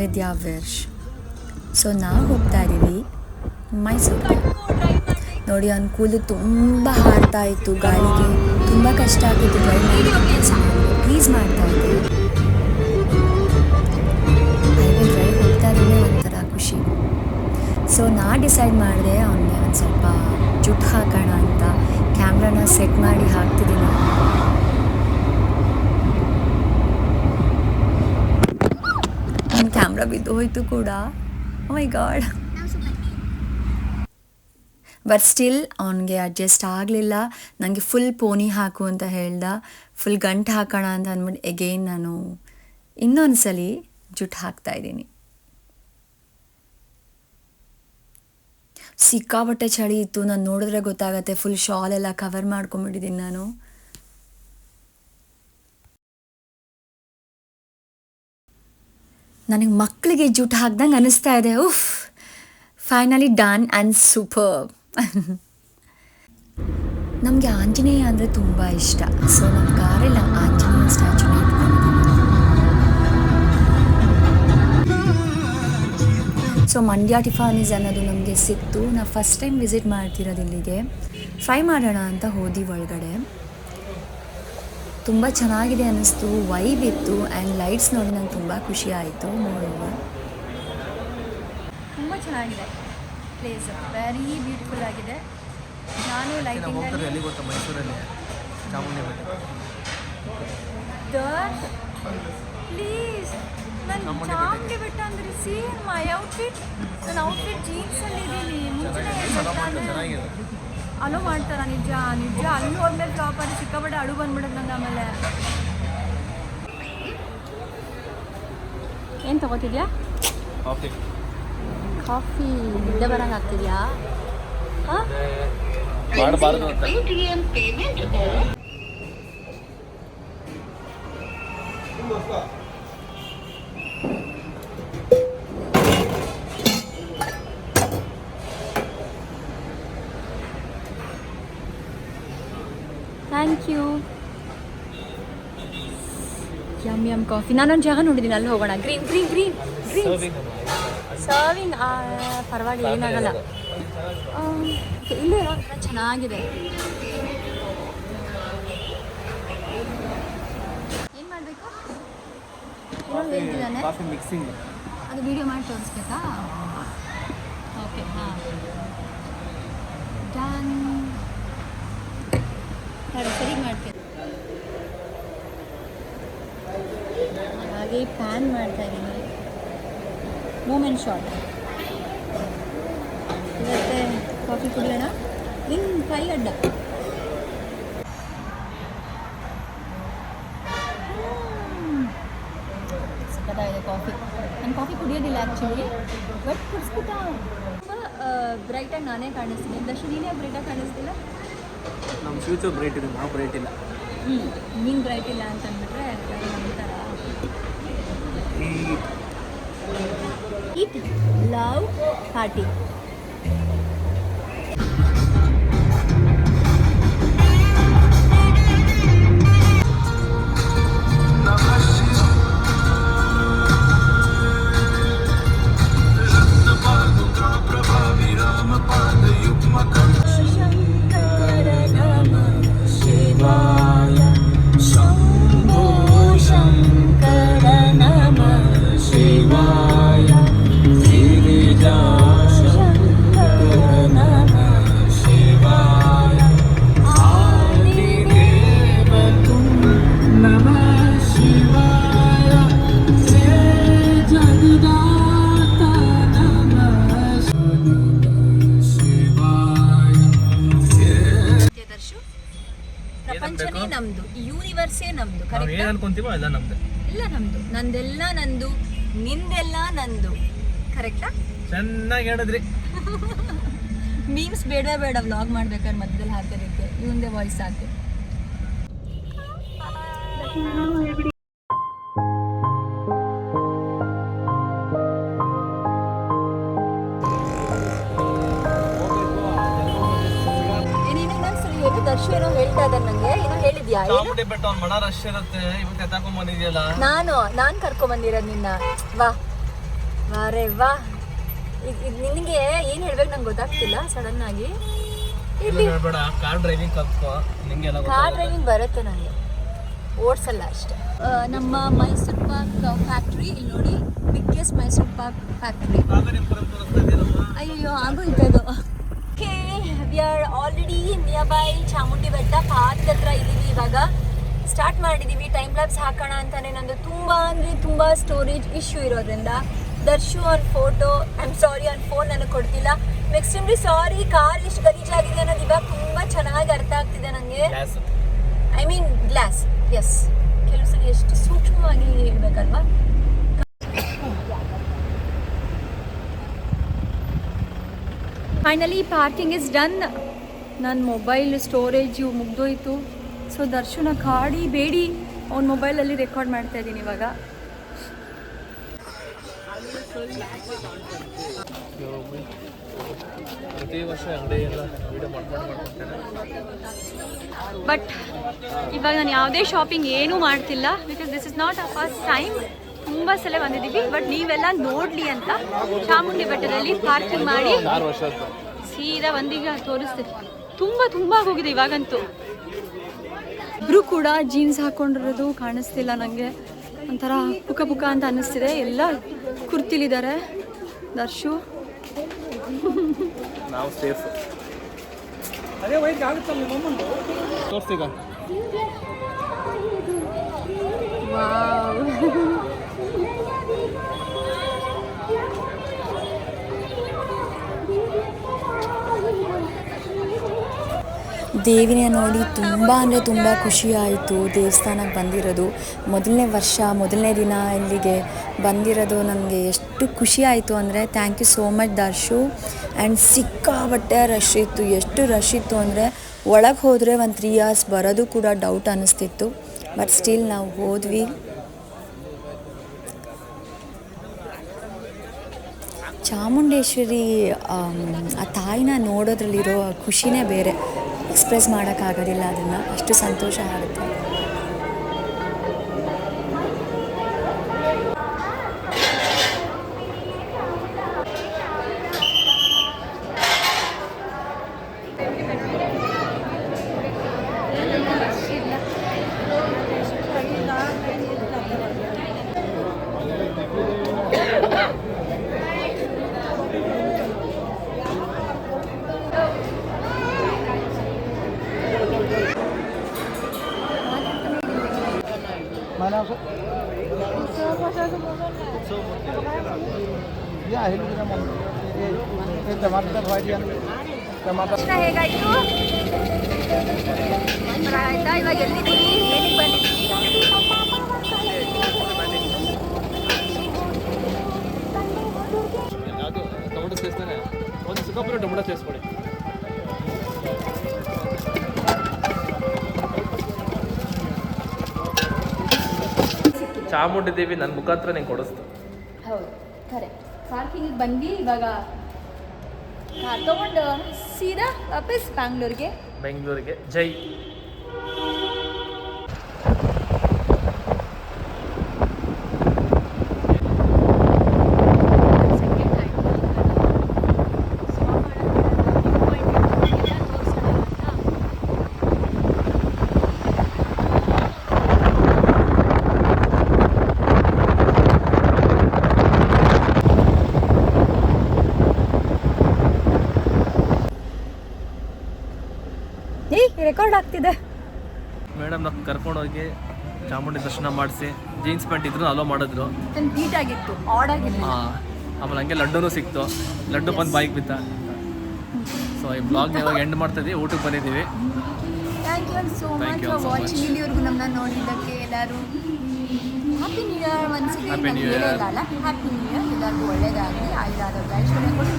ವಿದ್ಯಾವೀರ್ಷ್. So ನಾವು ಹೋಗ್ತಾ ಇದ್ದೀವಿ ಮೈಸೂರಿಗೆ. ನೋಡಿ ಅವ್ನ ಕೂದಲು ತುಂಬ ಹಾರ್ತಾ ಇತ್ತು, ಗಾಳಿಗೆ ತುಂಬ ಕಷ್ಟ ಆಗಿತ್ತು ಡ್ರೈವ್ ಮಾಡಿ. ಪ್ಲೀಸ್ ಮಾಡ್ತಾ ಇದ್ದೆ. ಹೈವೇ ಡ್ರೈವ್ ಹೋಗ್ತಾ ಇದ್ದೀನಿ, ಒಂಥರ ಖುಷಿ. ಸೊ ನಾ ಡಿಸೈಡ್ ಮಾಡಿದೆ ಅವನಿಗೆ ಒಂದು ಸ್ವಲ್ಪ ಜುಟ್ಟು ಹಾಕೋಣ ಅಂತ ಕ್ಯಾಮ್ರಾನ ಸೆಟ್ ಮಾಡಿ ಹಾಕ್ತಿದ್ದೀನಿ. ನನ್ನ ಕ್ಯಾಮ್ರಾ ಬಿದ್ದು ಹೋಯ್ತು ಕೂಡ. ಓ ಮೈ ಗಾಡ್. ಬಟ್ ಸ್ಟಿಲ್ ಅವನಿಗೆ ಅಡ್ಜಸ್ಟ್ ಆಗಲಿಲ್ಲ. ನನಗೆ ಫುಲ್ ಪೋನಿ ಹಾಕು ಅಂತ ಹೇಳ್ದ. ಫುಲ್ ಗಂಟು ಹಾಕೋಣ ಅಂತ ಅಂದ್ಬಿಟ್ಟು ಎಗೇನ್ ನಾನು ಇನ್ನೊಂದು ಸಲ ಜುಟ್ಟು ಹಾಕ್ತಾಯಿದ್ದೀನಿ. ಸಿಕ್ಕಾಪಟ್ಟೆ ಚಳಿ ಇತ್ತು. ನಾನು ನೋಡಿದ್ರೆ ಗೊತ್ತಾಗತ್ತೆ, ಫುಲ್ ಶಾಲ್ ಎಲ್ಲ ಕವರ್ ಮಾಡ್ಕೊಂಬಿಟ್ಟಿದ್ದೀನಿ ನಾನು. ನನಗೆ ಮಕ್ಕಳಿಗೆ ಜುಟ್ಟು ಹಾಕ್ದಂಗೆ ಅನಿಸ್ತಾ ಇದೆ. ಉಫ್, ಫೈನಲಿ ಡನ್ ಆ್ಯಂಡ್ ಸೂಪರ್. ನಮಗೆ ಆಂಜನೇಯ ಅಂದರೆ ತುಂಬ ಇಷ್ಟ. ಸೊ ನಮ್ಮ ಕಾರೆಲ್ಲ ಆಂಜನೇಯ ಸ್ಟ್ಯಾಚುನ ಇಟ್ಕೊಂಡಿದ್ದೀವಿ. ಸೊ ಮಂಡ್ಯ ಟಿಫಾನೀಸ್ ಅನ್ನೋದು ನಮಗೆ ಸಿಕ್ತು. ನಾವು ಫಸ್ಟ್ ಟೈಮ್ ವಿಸಿಟ್ ಮಾಡ್ತಿರೋದು ಇಲ್ಲಿಗೆ. ಟ್ರೈ ಮಾಡೋಣ ಅಂತ ಹೋದ್ವಿ ಒಳಗಡೆ. ತುಂಬ ಚೆನ್ನಾಗಿದೆ ಅನ್ನಿಸ್ತು, ವೈಬ್ ಇತ್ತು ಆ್ಯಂಡ್ ಲೈಟ್ಸ್ ನೋಡಿ ನಂಗೆ ತುಂಬ ಖುಷಿ ಆಯಿತು. ನೋಡುವ ತುಂಬ ಚೆನ್ನಾಗಿದೆ ಪ್ಲೇಸ್, ವೆರಿ ಬ್ಯೂಟಿಫುಲ್ ಆಗಿದೆ. ನಾನು ಲೈಟಿಂಗಲ್ಲಿ ಪ್ಲೀಸ್ ನನ್ನ ಚಾಮುಂಡಿ ಬೆಟ್ಟ ಅಂದರೆ ಸೇಮ್ ಮೈ ಔಟ್ಫಿಟ್. ನನ್ನ ಔಟ್ಫಿಟ್ ಜೀನ್ಸಲ್ಲಿ ಇದ್ದೀನಿ. ಮುಂಚೆನೇ ಅಲೋ ಮಾಡ್ತಾರ? ನಿಜ ನಿಜ. ಅಲ್ಲಿ ಹೋದ್ಮೇಲೆ ಪ್ರಾಪರ್ ಸಿಕ್ಕಾಪಟ್ಟೆ ಅಳು ಬಂದ್ಬಿಡೋದು ನಂಗೆ. ಆಮೇಲೆ ಏನು ತಗೋತಿದ್ಯಾ? ಕಾಫಿ ನಿದ್ದೆ ಬರಂಗೆ ಆಗ್ತಿದ್ಯಾ? ಹಾಂ, thank you. Yum yum coffee. ನಾನೊಂದು ಜಾಗ ನೋಡಿದ್ದೀನಿ, ಅಲ್ಲಿ ಹೋಗೋಣ. Green green green green serving. ಪರವಾಗಿಲ್ಲ, ಏನಾಗಲ್ಲ. ಇಲ್ಲೇ ಚೆನ್ನಾಗಿದೆ. ಏನು ಮಾಡಬೇಕು? ಇನ್ನೊಂದು ಹೇಳ್ತಿದ್ದಾನೆ, ಅದು ವಿಡಿಯೋ ಮಾಡಿ ತೋರಿಸ್ಬೇಕಾ? ಓಕೆ, ಹಾಂ, ಡನ್. ಸರಿ ಮಾಡ್ತೀನಿ. ಹಾಗೆ ಪ್ಯಾನ್ ಮಾಡ್ತಾ ಇದ್ದೀನಿ. Moment shot. ಇವತ್ತೆ ಕಾಫಿ ಕುಡಿಯೋಣ. ಇನ್ನು ಕೈ ಅಡ್ಡ. ಸಕ್ಕತ್ತಾಗಿದೆ ಕಾಫಿ. ನಾನು ಕಾಫಿ ಕುಡಿಯೋದಿಲ್ಲ ಆ್ಯಕ್ಚುಲಿ, ಬಟ್ ಕುಡಿಸ್ಬಿಟ್ಟ. ತುಂಬ ಬ್ರೈಟಾಗಿ ನಾನೇ ಕಾಣಿಸ್ತೀನಿ. ದರ್ಶನ್ ನೀನೇ ಬ್ರೈಟಾಗಿ ಕಾಣಿಸ್ತಿಲ್ಲ. ನಮ್ಮ ಫ್ಯೂಚರ್ ಬ್ರೈಟ್ ಇದೆ, ನಾವು ಬ್ರೈಟ್ ಇಲ್ಲ. ನೀನು ಬ್ರೈಟ್ ಇಲ್ಲ ಅಂತ ಅಂದ್ಬಿಟ್ರೆ ನಂತರ ಈಟ್ ಲವ್ ಪಾರ್ಟಿ. ಪ್ರಪಂಚನೇ ನಮ್ದು, ಯೂನಿವರ್ಸೇ ನಮ್ದು. ಕರೆಕ್ಟ್? ಅನ್ಕೊಂತೀವೋ ಎಲ್ಲ ನಮ್ದು. ಎಲ್ಲ ನಮ್ದು. ನಂದೆಲ್ಲ ನಂದು, ನಿಂದೆಲ್ಲ ನಂದು. ಕರೆಕ್ಟಾ? ಚೆನ್ನಾಗಿ ಹೇಳಿದ್ರಿ. ಮೀಮ್ಸ್ ಬೇಡ ಬೇಡ, ವ್ಲಾಗ್ ಮಾಡ್ಬೇಕಾದ್ರೆ ಮಧ್ಯದಲ್ಲಿ ಹಾಕೋದಕ್ಕೆ ಇವಂದೇ ವಾಯ್ಸ್ ಹಾಕಿ. ದರ್ಶನ ಏನೋ ಹೇಳ್ತಾ ಇದ್ದಾರೆ ನಂಗೆ. ಏನೋ ಹೇಳಿದ್ಯಾ? ಚಾಮುಂಡಿ ಬೆಟ್ಟ ಮಣ ರಶ್ ಇರುತ್ತೆ, ಇವತ್ತು ಎತ್ತಾಕೊಂಡ್ ಬಂದಿದ್ಯಲ್ಲ. ನಾನು ಕರ್ಕೊಂಡ್ ಬಂದಿರೋದು ನಿನ್ನ. ವಾ, ವಾರೇ ವಾ. ಇದು ನಿನಗೆ ಏನು ಹೇಳ್ಬೇಕು ನಂಗೆ ಗೊತ್ತಾಗ್ತಿಲ್ಲ ಸಡನ್ ಆಗಿ. ಇಲ್ಲಿ ಕಾರ್ ಡ್ರೈವಿಂಗ್ ಕಲ್ತ್ಕೋ, ನಿಂಗೆಲ್ಲ ಕಾರ್ ಡ್ರೈವಿಂಗ್ ಬರುತ್ತೆ ನನಗೆ, ಓಡಿಸಲ್ಲ ಅಷ್ಟೇ. ನಮ್ಮ ಮೈಸೂರು ಪಾಕ್ ಫ್ಯಾಕ್ಟ್ರಿ ಇಲ್ಲಿ ನೋಡಿ, ಬಿಗ್ಗೆಸ್ಟ್ ಮೈಸೂರು ಪಾಕ್ ಫ್ಯಾಕ್ಟ್ರಿ. ಅಯ್ಯೋ ಆಗೋಯ್ತು ಅದು. Okay, we are already near by Chamundi ಬೆಟ್ಟ ಪಾರ್ಕ್ ಹತ್ರ ಇದ್ದೀವಿ. ಇವಾಗ ಸ್ಟಾರ್ಟ್ ಮಾಡಿದ್ದೀವಿ. ಟೈಮ್ ಲ್ಯಾಬ್ಸ್ ಹಾಕೋಣ ಅಂತಾನೆ. ನಂದು ತುಂಬ ಅಂದರೆ ತುಂಬ ಸ್ಟೋರೇಜ್ ಇಶ್ಯೂ ಇರೋದ್ರಿಂದ Darshu on photo, I am sorry on phone ನನಗೆ ಕೊಡ್ತಿಲ್ಲ. Extremely sorry. ಕಾರ್ ಎಷ್ಟು ಗಲೀಜಾಗಿದೆ ಅನ್ನೋದು ಇವಾಗ ತುಂಬ ಚೆನ್ನಾಗಿ ಅರ್ಥ ಆಗ್ತಿದೆ ನನಗೆ. I mean glass, yes. ಕೆಲವು ಸಲ ಎಷ್ಟು ಸೂಕ್ಷ್ಮವಾಗಿ ಹೇಳ್ಬೇಕಲ್ವಾ. Finally parking is done. ನನ್ನ ಮೊಬೈಲ್ ಸ್ಟೋರೇಜು ಮುಗ್ದೋಯ್ತು. ಸೊ ದರ್ಶನ ಕಾಡಿ ಬೇಡಿ ಅವ್ನ ಮೊಬೈಲಲ್ಲಿ ರೆಕಾರ್ಡ್ ಮಾಡ್ತಾ ಇದ್ದೀನಿ ಇವಾಗ. ಪ್ರತಿ ವರ್ಷ ಅಂಗಡಿ ಎಲ್ಲ ವಿಡಿಯೋ ಮಾಡ್ಕೊಂಡು ಬಟ್ ಇವಾಗ ನಾನು ಯಾವುದೇ ಶಾಪಿಂಗ್ ಏನೂ ಮಾಡ್ತಿಲ್ಲ. Because this is not a first time. ತುಂಬ ಸಲ ಬಂದಿದ್ದೀವಿ. ಬಟ್ ನೀವೆಲ್ಲ ನೋಡಲಿ ಅಂತ ಚಾಮುಂಡಿ ಬೆಟ್ಟದಲ್ಲಿ ಪಾರ್ಕಿಂಗ್ ಮಾಡಿ ಸೀದಾ ಒಂದೀಗ ತೋರಿಸ್ತೀವಿ. ತುಂಬ ಹೋಗಿದೆ ಇವಾಗಂತೂ. ಇಬ್ಬರು ಕೂಡ ಜೀನ್ಸ್ ಹಾಕೊಂಡಿರೋದು ಕಾಣಿಸ್ತಿಲ್ಲ ನನಗೆ. ಒಂಥರ ಪುಕ ಅಂತ ಅನ್ನಿಸ್ತಿದೆ. ಎಲ್ಲ ಕುರ್ತಿಲಿದ್ದಾರೆ. ದರ್ಶು ನಾವು ಸೇಫ್. ಅದೇ ವೈಟ್ ಆಗುತ್ತಲ್ಲ ನಮ್ಮನ್ನು ತೋರಿಸ್ತೀಗ. ವಾವ್. ದೇವಿನ ನೋಡಿ ತುಂಬ ಅಂದರೆ ತುಂಬ ಖುಷಿ ಆಯಿತು. ದೇವಸ್ಥಾನಕ್ಕೆ ಬಂದಿರೋದು ಮೊದಲನೇ ವರ್ಷ, ಮೊದಲನೇ ದಿನ ಇಲ್ಲಿಗೆ ಬಂದಿರೋದು ನನಗೆ ಎಷ್ಟು ಖುಷಿ ಆಯಿತು ಅಂದರೆ thank you so much Darshu. And ಸಿಕ್ಕಾಬಟ್ಟೆ ರಶ್ ಇತ್ತು. ಎಷ್ಟು ರಶ್ ಇತ್ತು ಅಂದರೆ ಒಳಗೆ ಹೋದರೆ ಒಂದು 3 hours ಬರೋದು ಕೂಡ ಡೌಟ್ ಅನ್ನಿಸ್ತಿತ್ತು. ಬಟ್ ಸ್ಟಿಲ್ ನಾವು ಹೋದ್ವಿ. ಚಾಮುಂಡೇಶ್ವರಿ ಆ ತಾಯಿನ ನೋಡೋದ್ರಲ್ಲಿರೋ ಖುಷಿನೇ ಬೇರೆ. ಎಕ್ಸ್ಪ್ರೆಸ್ ಮಾಡೋಕ್ಕಾಗೋದಿಲ್ಲ ಅದನ್ನು. ಅಷ್ಟು ಸಂತೋಷ ಆಗುತ್ತೆ. ಹೇಗಾಯ್ತು ಆಯ್ತಾ? ಇವಾಗ ಎಲ್ಲಿದ್ದೀವಿ, ಏನಿಗೆ ಬಂದಿದ್ದೀವಿ? ಅದು ಟೊಮೊಟೊ ಸೇರಿಸ್ತಾನೆ. ಒಂದು ಸಿಕ್ಕಾಪುರ ಟೊಮೊಟೊ ಸೇರಿಸ್ಕೊಡಿ. ಚಾಮುಂಡಿ ದೇವಿ ನನ್ನ ಮುಖಾಂತರ ನಿಂಗೆ ಕೊಡಿಸ್ತು. ಹೌದು, ಕರೆಕ್ಟ್. ಪಾರ್ಕಿಂಗಿಗೆ ಬಂದು ಇವಾಗ ಕಾರ್ ತೊಗೊಂಡು ಸೀದಾ ವಾಪಸ್ ಬೆಂಗಳೂರಿಗೆ ಜೈ. ರೆಕಾರ್ಡ್ ಆಗ್ತಿದೆ. ಮೇಡಮ್ ನಾವು ಕರ್ಕೊಂಡೋಗಿ ಚಾಮುಂಡಿ ದರ್ಶನ ಮಾಡಿಸಿ ಜೀನ್ಸ್ ಪ್ಯಾಂಟ್ ಇದ್ರು ಅಲೋ ಮಾಡಿದ್ರು. ನೀಟಾಗಿತ್ತು, ಆಡ್ ಆಗಿತ್ತು. ಆಮೇಲೆ ಹಂಗೆ ಲಡ್ಡುನೂ ಸಿಕ್ತು. ಲಡ್ಡು ಬಂದು ಬಾಯಿಗೆ ಬಿತ್ತ. ಸೊ ಈ ಬ್ಲಾಗ್ನ ಇವಾಗ ಎಂಡ್ ಮಾಡ್ತಿದ್ವಿ. ಊಟಕ್ಕೆ ಬಂದಿದ್ದೀವಿ. Thank you so much for watching. ಇಲ್ಲಿವರೆಗೂ ನಮ್ಮನ್ನ ನೋಡಿದ್ದಕ್ಕೆ ಎಲ್ಲರೂ ಹ್ಯಾಪಿ ನ್ಯೂ ಇಯರ್. ಒಂದ್ಸತಿ happy new year. Happy new year. ಎಲ್ಲರಿಗೂ ಒಳ್ಳೇದಾಗಲಿ, ಆಯುರಾರೋಗ್ಯ ಐಶ್ವರ್ಯ ಕೊಟ್ಟು